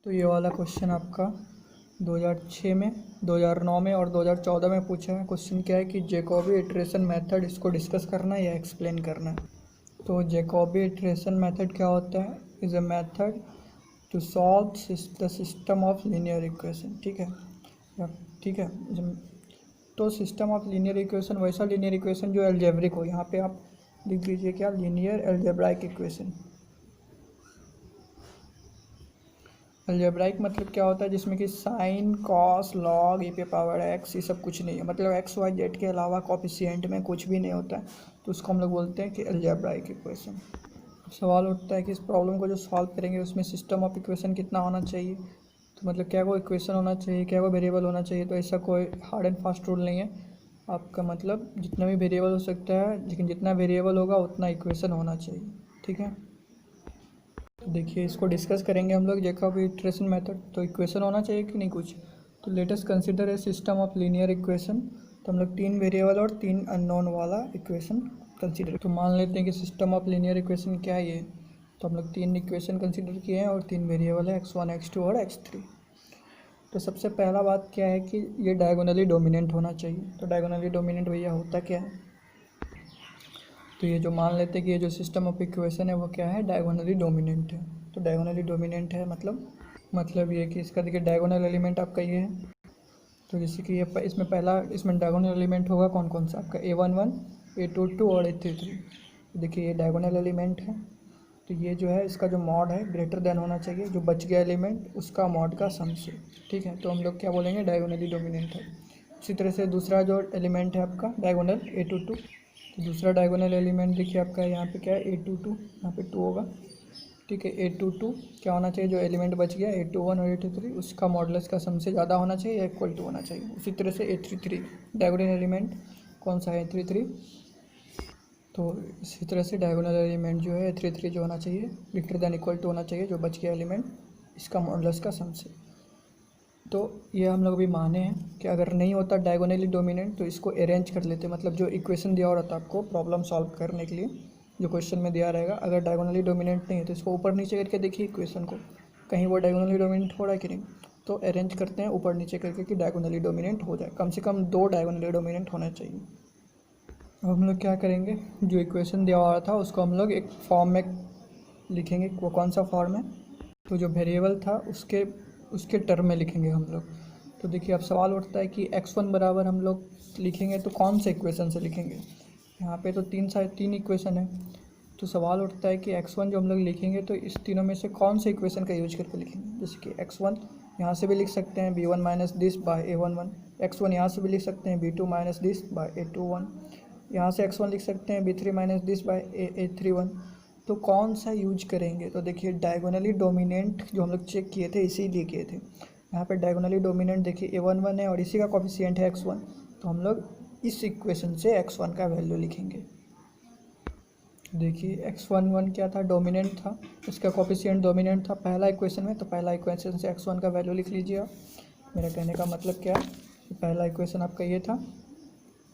तो ये वाला क्वेश्चन आपका 2006 में, 2009 में और 2014 में पूछा है। क्वेश्चन क्या है कि जैकोबी इटरेशन मेथड, इसको डिस्कस करना है या एक्सप्लेन करना है। तो जैकोबी इटरेशन मेथड क्या होता है? Is a method to solve the system of linear equation. ठीक है, ठीक है। तो सिस्टम ऑफ लीनियर इक्वेशन वैसा लीनियर इक्वेशन जो एल्जेब्रिक हो। यहाँ पे आप लिख दीजिए क्या, लीनियर एल्जेब्राइक इक्वेशन। अलजेब्राइक मतलब क्या होता है? जिसमें कि साइन, कॉस, लॉग, e पे पावर x ये सब कुछ नहीं है, मतलब x y z के अलावा कोफिशिएंट में कुछ भी नहीं होता है, तो उसको हम लोग बोलते हैं कि अलजेब्राइक इक्वेशन। सवाल उठता है कि इस प्रॉब्लम को जो सॉल्व करेंगे उसमें सिस्टम ऑफ इक्वेशन कितना होना चाहिए। तो मतलब क्या कोई इक्वेशन होना चाहिए, क्या कोई वेरिएबल होना चाहिए? तो ऐसा कोई हार्ड एंड फास्ट रूल नहीं है आपका, मतलब जितना भी वेरिएबल हो सकता है, लेकिन जितना वेरिएबल होगा उतना इक्वेशन होना चाहिए। ठीक है, देखिए इसको डिस्कस करेंगे हम लोग जैकोबी इटरेशन मेथड। तो इक्वेशन होना चाहिए कि नहीं कुछ। तो let us consider a system of linear equation. तो हम लोग 3 वेरिएबल और 3 अननोन वाला इक्वेशन कंसीडर। तो मान लेते हैं कि सिस्टम ऑफ लीनियर इक्वेशन क्या है ये। तो हम लोग 3 इक्वेशन कंसीडर किए हैं और 3 वेरिएबल है x1, x2 और x3। तो सबसे पहला बात क्या है कि ये डायगोनली डोमिनेंट होना चाहिए। तो डायगोनली डोमिनेंट भैया होता क्या है? तो ये जो मान लेते हैं कि ये जो सिस्टम ऑफ इक्वेशन है वो क्या है, डायगोनली डोमिनेंट है। तो डायगोनली डोमिनेंट है मतलब ये कि इसका देखिए डायगोनल एलिमेंट आपका ये है। तो जैसे कि ये इसमें पहला, इसमें डायगोनल एलिमेंट होगा कौन कौन सा आपका, a11, a22 और a33। देखिए ये डायगोनल एलिमेंट है। तो ये जो है इसका जो मॉड है ग्रेटर देन होना चाहिए जो बच गया एलिमेंट उसका मॉड का सम से। ठीक है, तो हम लोग क्या बोलेंगे, डायगोनली डोमिनेंट है। इसी तरह से दूसरा जो एलिमेंट है आपका डायगोनल a22। तो दूसरा डायगोनल एलिमेंट देखिए आपका यहाँ पे क्या है, a22, यहाँ पे 2 होगा। ठीक है, a22 क्या होना चाहिए, जो एलिमेंट बच गया a21 और a23 उसका मॉडुलस का सम से ज़्यादा होना चाहिए या इक्वल टू होना चाहिए। उसी तरह से a33 डायगोनल एलिमेंट कौन सा है, a33। तो इसी तरह से डायगोनल एलिमेंट जो है a33 जो होना चाहिए ग्रेटर देन इक्वल टू होना चाहिए जो बच गया एलिमेंट इसका मॉडुलस का सम से। तो ये हम लोग अभी माने हैं कि अगर नहीं होता डायगोनली डोमिनेंट तो इसको अरेंज कर लेते, मतलब जो इक्वेशन दिया हो रहा था आपको प्रॉब्लम सॉल्व करने के लिए जो क्वेश्चन में दिया रहेगा, अगर डायगोनली डोमिनेंट नहीं है तो इसको ऊपर नीचे करके देखिए इक्वेशन को, कहीं वो डायगोनली डोमिनेंट हो रहा है कि नहीं। तो अरेंज करते हैं ऊपर नीचे करके कि डायगोनली डोमिनेंट हो जाए, कम से कम 2 डायगोनली डोमिनेंट होना चाहिए। अब हम लोग क्या करेंगे, जो इक्वेशन दिया हुआ था उसको हम लोग एक फॉर्म में लिखेंगे। वो कौन सा फॉर्म है, तो जो वेरिएबल था उसके टर्म में लिखेंगे हम लोग। तो देखिए अब सवाल उठता है कि x1 बराबर हम लोग लिखेंगे तो कौन से इक्वेशन से लिखेंगे। यहाँ पे तो 3 इक्वेशन है। तो सवाल उठता है कि x1 जो हम लोग लिखेंगे तो इस तीनों में से कौन से इक्वेशन का यूज करके लिखेंगे। जैसे कि x1 यहाँ से भी लिख सकते हैं b1 minus this by a11, x1 यहाँ से भी लिख सकते हैं b2 minus this by a21, यहाँ से x1 लिख सकते हैं b3 minus this by a31। तो कौन सा यूज करेंगे, तो देखिए डायगोनली डोमिनेंट जो हम लोग चेक किए थे इसीलिए किए थे। यहाँ पे डायगोनली डोमिनेंट देखिए a11 है और इसी का कोफिशिएंट है x1। तो हम लोग इस इक्वेशन से x1 का वैल्यू लिखेंगे। देखिए x11 क्या था, डोमिनेंट था, इसका कोफिशिएंट डोमिनेंट था पहला इक्वेशन में। तो पहला इक्वेशन से x1 का वैल्यू लिख लीजिए आप। मेरा कहने का मतलब क्या है, पहला इक्वेशन आपका ये था,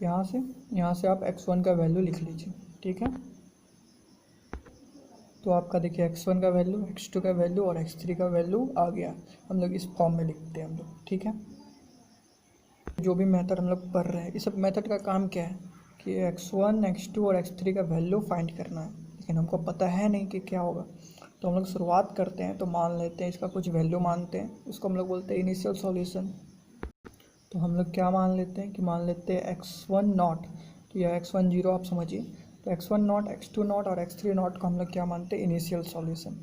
यहाँ से आप x1 का वैल्यू लिख लीजिए। ठीक है, तो आपका देखिए x1 का वैल्यू, x2 का वैल्यू और x3 का वैल्यू आ गया। हम लोग इस फॉर्म में लिखते हैं हम लोग। ठीक है, जो भी मेथड हम लोग पढ़ रहे हैं इस सब मेथड का काम क्या है कि x1, x2 और x3 का वैल्यू फाइंड करना है, लेकिन हमको पता है नहीं कि क्या होगा। तो हम लोग शुरुआत करते हैं, तो मान लेते हैं इसका कुछ वैल्यू मानते हैं, उसको हम लोग बोलते हैं इनिशियल सॉल्यूशन। तो हम लोग क्या मान लेते हैं कि मान लेते हैं x1 नॉट, तो यह x1 0 आप समझिए। तो x1 नॉट, x2 नॉट और x3 नॉट को हम लोग क्या मानते हैं, इनिशियल सॉल्यूशन।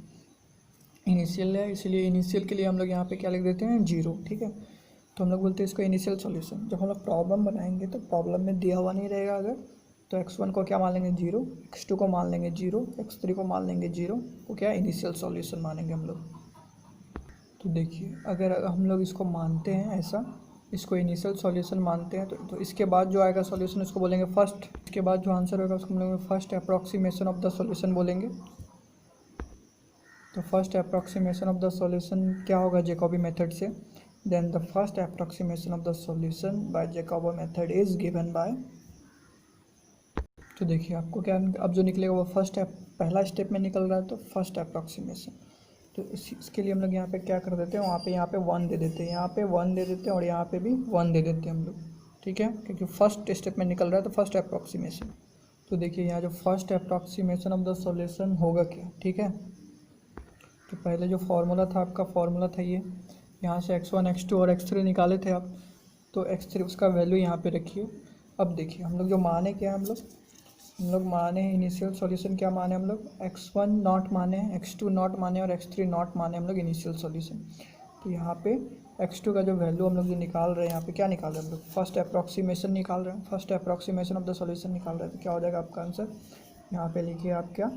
इनिशियल है इसलिए इनिशियल के लिए हम लोग यहाँ पे क्या लिख देते हैं, 0। ठीक है, तो हम लोग बोलते हैं इसको इनिशियल सॉल्यूशन। जब हम लोग प्रॉब्लम बनाएंगे तो प्रॉब्लम में दिया हुआ नहीं रहेगा अगर, तो x1 को क्या मान लेंगे 0, x2 को मान लेंगे 0, x3 को मान लेंगे 0, वो क्या इनिशियल सॉल्यूशन मानेंगे हम लोग। तो देखिए अगर हम लोग इसको मानते हैं ऐसा, इसको इनिशियल सॉल्यूशन मानते हैं तो इसके बाद जो आएगा सॉल्यूशन उसको बोलेंगे फर्स्ट। इसके बाद जो आंसर होगा उसको बोलेंगे first approximation of the solution बोलेंगे। तो first approximation of the solution क्या होगा जैकोबी मेथड से, then the first approximation of the solution by Jacobi method is given by. तो देखिए आपको क्या अब जो निकलेगा वो फर्स्ट पहला स्टेप में निकल रहा है, तो फर्स्ट अप्रॉक्सीमेशन। तो इसके लिए हम लोग यहाँ पे क्या कर देते हैं, यहाँ पे 1 दे देते हैं, यहाँ पे 1 दे देते हैं और यहाँ पे भी 1 दे देते हैं हम लोग, ठीक है, क्योंकि फर्स्ट स्टेप में निकल रहा है तो फर्स्ट अप्रॉक्सीमेशन। तो देखिए यहाँ जो first approximation of the solution होगा क्या, ठीक है। तो पहले जो फार्मूला था आपका, फार्मूला था ये, यहाँ से x1 x2 और x3 निकाले थे आप, तो x3 उसका वैल्यू यहाँ पे रखिए। अब देखिए हम लोग जो माने क्या, हम लोग माने इनिशियल सॉल्यूशन क्या माने, हम लोग x1 नॉट माने, x2 नॉट माने और x3 नॉट माने हम लोग इनिशियल सॉल्यूशन। तो यहाँ पे x2 का जो वैल्यू हम लोग जो निकाल रहे हैं, यहाँ पे क्या निकाल रहे हैं हम लोग, फर्स्ट अप्रॉक्सीमेशन निकाल रहे हैं, first approximation of the solution निकाल रहे हैं। तो क्या हो जाएगा आपका आंसर, यहाँ पे लिखिए आप क्या,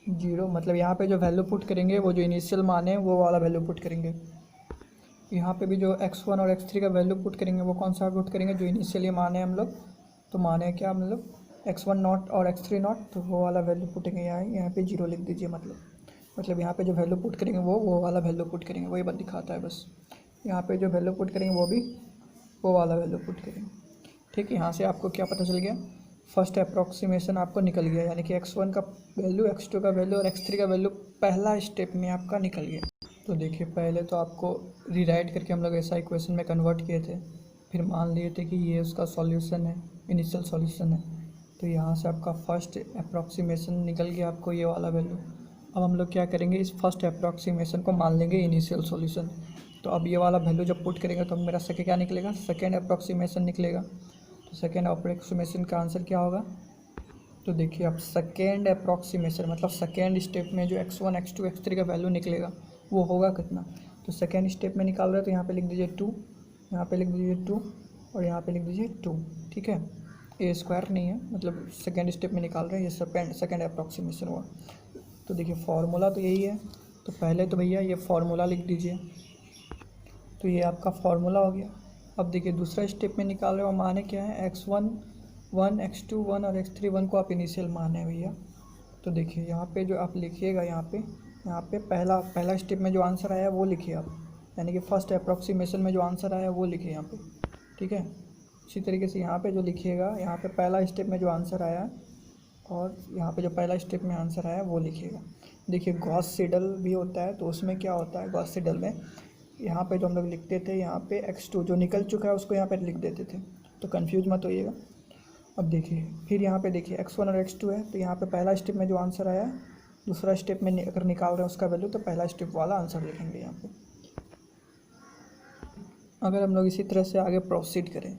0 मतलब यहाँ पे जो वैल्यू पुट करेंगे वो जो इनिशियल माने वो वाला वैल्यू पुट करेंगे। यहाँ पे भी जो x1 और x3 का वैल्यू पुट करेंगे वो कौन सा पुट करेंगे, जो इनिशियली माने हम लोग। तो माने क्या हम लोग, x1 नॉट और x3 नॉट, तो वो वाला वैल्यू पुटेंगे यहाँ पे 0 लिख दीजिए। मतलब यहाँ पे जो वैल्यू पुट करेंगे वो वाला वैल्यू पुट करेंगे, वही बात दिखाता है बस। यहाँ पे जो वैल्यू पुट करेंगे वो भी वो वाला वैल्यू पुट करेंगे, ठीक है। यहाँ से आपको क्या पता चल गया, फर्स्ट अप्रॉक्सीमेशन आपको निकल गया, यानी कि x1 का वैल्यू, x2 का वैल्यू और x3 का वैल्यू पहला स्टेप में आपका निकल गया। तो देखिए पहले तो आपको रीराइट करके हम लोग ऐसा इक्वेशन में कन्वर्ट किए थे, फिर मान लिए थे कि ये उसका सॉल्यूशन है, इनिशियल सॉल्यूशन है। तो यहाँ से आपका फर्स्ट अप्रॉक्सीमेशन निकल गया आपको ये वाला वैल्यू। अब हम लोग क्या करेंगे, इस फर्स्ट अप्रॉक्सीमेशन को मान लेंगे इनिशियल सॉल्यूशन। तो अब ये वाला वैल्यू जब पुट करेंगे तो मेरा क्या निकलेगा, सेकेंड अप्रॉक्सीमेशन निकलेगा। तो सेकेंड अप्रॉक्सीमेशन का आंसर क्या होगा, तो देखिए आप सेकेंड अप्रॉक्सीमेशन मतलब सेकेंड स्टेप में जो x1 x2 x3 का वैल्यू निकलेगा वो होगा कितना। तो सेकेंड स्टेप में निकाल रहे हैं तो यहाँ पे लिख दीजिए 2, यहाँ पे लिख दीजिए 2 और यहाँ पे लिख दीजिए 2, ठीक है। ए स्क्वायर नहीं है, मतलब सेकेंड स्टेप में निकाल रहे हैं, ये सेकेंड अप्रॉक्सीमेशन हुआ। तो देखिए फार्मूला तो यही है, तो पहले तो भैया ये फार्मूला लिख दीजिए, तो ये आपका फार्मूला हो गया। अब देखिए दूसरा स्टेप में निकाल रहे हो, माने क्या है, x1 1 x2 1 और x3 1 को आप इनिशियल माने भैया। तो देखिए यहाँ पे जो आप लिखिएगा, यहाँ पे पहला स्टेप में जो आंसर आया वो लिखिए आप, यानी कि फर्स्ट अप्रॉक्सीमेशन में जो आंसर आया वो लिखिए यहाँ पे, ठीक है। इसी तरीके से यहाँ पे जो लिखिएगा, यहाँ पे पहला स्टेप में जो आंसर आया और यहाँ पे जो पहला स्टेप में आंसर आया वो लिखिएगा। देखिए गॉस सीडल भी होता है, तो उसमें क्या होता है, गॉस सीडल में यहाँ पे जो हम लोग लिखते थे, यहाँ पे x2 जो निकल चुका है उसको यहाँ पे लिख देते थे, तो कन्फ्यूज मत होइएगा। अब देखिए फिर यहाँ पे देखिए x1 और x2 है, तो यहाँ पे पहला स्टेप में जो आंसर आया, दूसरा स्टेप में अगर निकाल रहे हैं उसका वैल्यू, तो पहला स्टेप वाला आंसर लिखेंगे यहाँ पे। अगर हम लोग इसी तरह से आगे प्रोसीड करें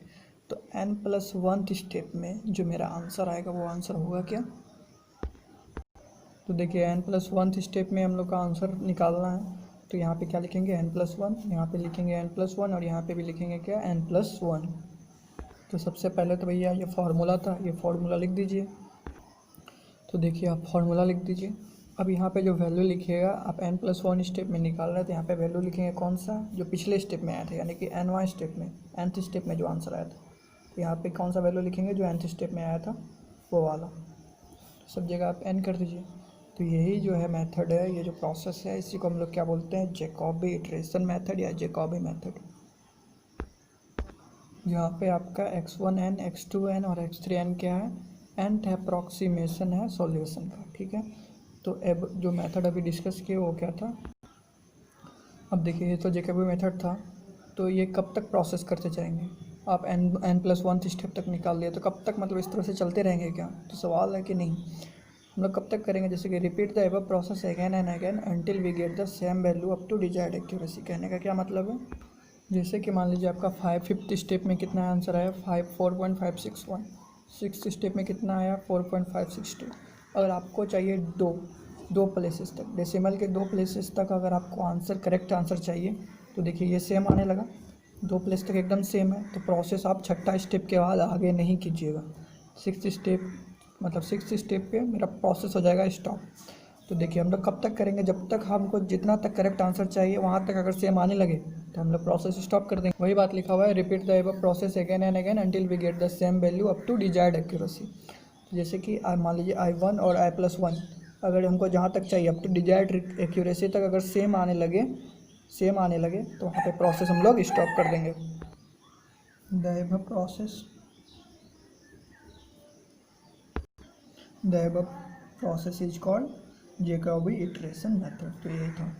तो n+1 स्टेप में जो मेरा आंसर आएगा वो आंसर होगा क्या। तो देखिए n+1 स्टेप में हम लोग का आंसर निकालना है, तो यहाँ पे क्या लिखेंगे, n+1, यहाँ पे लिखेंगे n+1 और यहाँ पे भी लिखेंगे क्या, n+1। तो सबसे पहले तो भैया ये फार्मूला था, ये फार्मूला लिख दीजिए। तो देखिए आप फार्मूला लिख दीजिए। अब यहाँ पे जो वैल्यू लिखिएगा, आप n+1 स्टेप में निकाल रहे हैं तो यहाँ पे वैल्यू लिखेंगे कौन सा, जो पिछले स्टेप में आया था, यानी कि nवां स्टेप में, nth स्टेप में जो आंसर आया था, तो यहाँ पे कौन सा वैल्यू लिखेंगे, जो nth स्टेप में आया था वो वाला। तो सब जगह आप n कर दीजिए। तो यही जो है मेथड है, ये जो प्रोसेस है, इसी को हम लोग क्या बोलते हैं, जैकॉबी इटरेशन मेथड या जैकॉबी मेथड। यहाँ पे आपका x1n x2n और x3n क्या है, nth अप्रॉक्सीमेशन है सॉल्यूशन का, ठीक है। तो अब जो मेथड अभी डिस्कस किए वो क्या था, अब देखिए ये तो जैकॉबी मेथड था, तो ये कब तक प्रोसेस करते जाएंगे, आप n+1 स्टेप तक निकाल दिया तो कब तक, मतलब इस तरह से चलते रहेंगे क्या, तो सवाल है कि नहीं, हम लोग कब तक करेंगे, जैसे कि repeat the above process again and again until we get the same value up to desired accuracy. कहने का क्या मतलब है, जैसे कि मान लीजिए आपका 5th स्टेप में कितना आंसर आया, 4.561, 6th स्टेप में कितना आया 4.562। अगर आपको चाहिए दो प्लेसेस तक, डेसिमल के 2 प्लेसेस तक अगर आपको आंसर, करेक्ट आंसर चाहिए, तो देखिए ये सेम आने लगा, 2 प्लेस तक एकदम सेम है, तो प्रोसेस आप 6ठा स्टेप के बाद आगे नहीं कीजिएगा। 6th स्टेप मतलब 6th स्टेप पे मेरा प्रोसेस हो जाएगा स्टॉप। तो देखिए हम लोग कब तक करेंगे, जब तक हमको जितना तक करेक्ट आंसर चाहिए वहाँ तक अगर सेम आने लगे तो हम लोग प्रोसेस स्टॉप कर देंगे। वही बात लिखा हुआ है, repeat the above process again and again until we get the same value up to desired accuracy. जैसे कि मान लीजिए I1 और I+1 अगर हमको जहाँ तक चाहिए अप टू डिजायर्ड एक्यूरेसी तक अगर सेम आने लगे तो वहाँ पे प्रोसेस हम लोग स्टॉप कर देंगे। The above process is called Jacobi iteration method. तो यही था।